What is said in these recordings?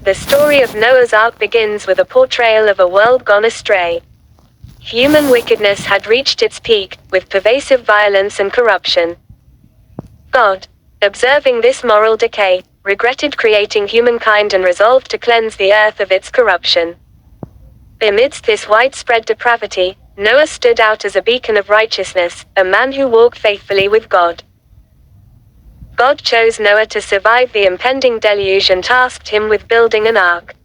The story of Noah's Ark begins with a portrayal of a world gone astray. Human wickedness had reached its peak, with pervasive violence and corruption. God, observing this moral decay, regretted creating humankind and resolved to cleanse the earth of its corruption. Amidst this widespread depravity, Noah stood out as a beacon of righteousness, a man who walked faithfully with God. God chose Noah to survive the impending deluge and tasked him with building an ark.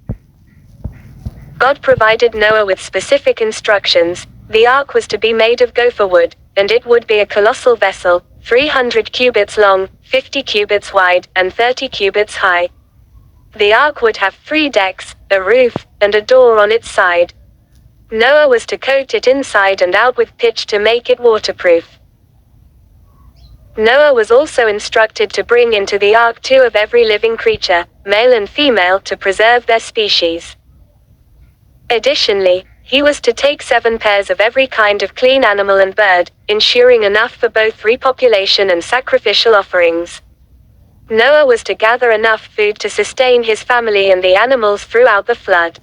God provided Noah with specific instructions. The ark was to be made of gopher wood, and it would be a colossal vessel, 300 cubits long, 50 cubits wide, and 30 cubits high. The ark would have 3 decks, a roof, and a door on its side. Noah was to coat it inside and out with pitch to make it waterproof. Noah was also instructed to bring into the ark 2 of every living creature, male and female, to preserve their species. Additionally, he was to take 7 pairs of every kind of clean animal and bird, ensuring enough for both repopulation and sacrificial offerings. Noah was to gather enough food to sustain his family and the animals throughout the flood.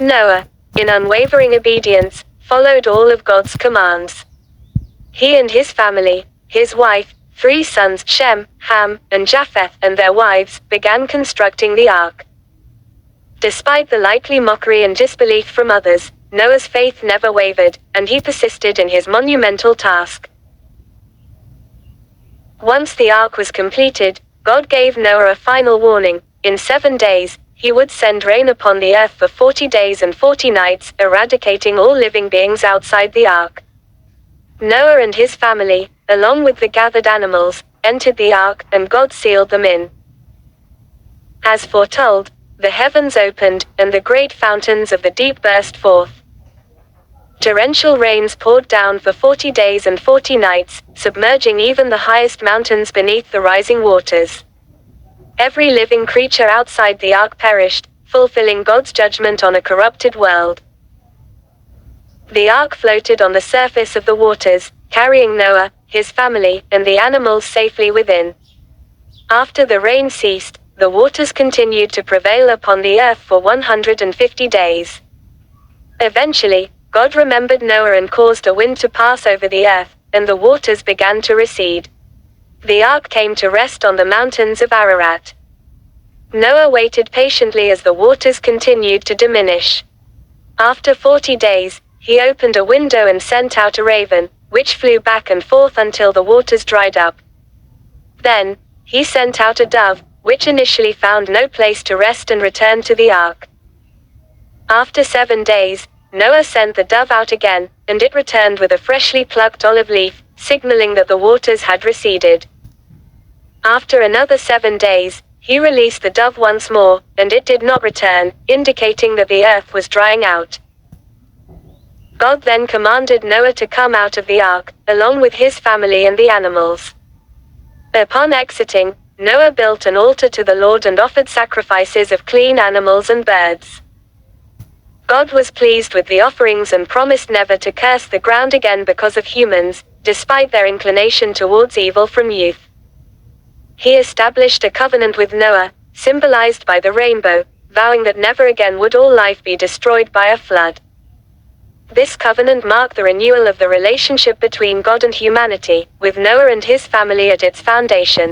Noah, in unwavering obedience, followed all of God's commands. He and his family, his wife, 3 sons, Shem, Ham, and Japheth, and their wives, began constructing the ark. Despite the likely mockery and disbelief from others, Noah's faith never wavered, and he persisted in his monumental task. Once the ark was completed, God gave Noah a final warning. In 7 days, he would send rain upon the earth for 40 days and 40 nights, eradicating all living beings outside the ark. Noah and his family, along with the gathered animals, entered the ark, and God sealed them in. As foretold, the heavens opened, and the great fountains of the deep burst forth. Torrential rains poured down for 40 days and 40 nights, submerging even the highest mountains beneath the rising waters. Every living creature outside the ark perished, fulfilling God's judgment on a corrupted world. The ark floated on the surface of the waters, carrying Noah, his family, and the animals safely within. After the rain ceased, the waters continued to prevail upon the earth for 150 days. Eventually, God remembered Noah and caused a wind to pass over the earth, and the waters began to recede. The ark came to rest on the mountains of Ararat. Noah waited patiently as the waters continued to diminish. After 40 days, he opened a window and sent out a raven, which flew back and forth until the waters dried up. Then, he sent out a dove, which initially found no place to rest and returned to the ark. After 7 days, Noah sent the dove out again, and it returned with a freshly plucked olive leaf, signaling that the waters had receded. After another 7 days, he released the dove once more, and it did not return, indicating that the earth was drying out. God then commanded Noah to come out of the ark, along with his family and the animals. Upon exiting, Noah built an altar to the Lord and offered sacrifices of clean animals and birds. God was pleased with the offerings and promised never to curse the ground again because of humans, despite their inclination towards evil from youth. He established a covenant with Noah, symbolized by the rainbow, vowing that never again would all life be destroyed by a flood. This covenant marked the renewal of the relationship between God and humanity, with Noah and his family at its foundation.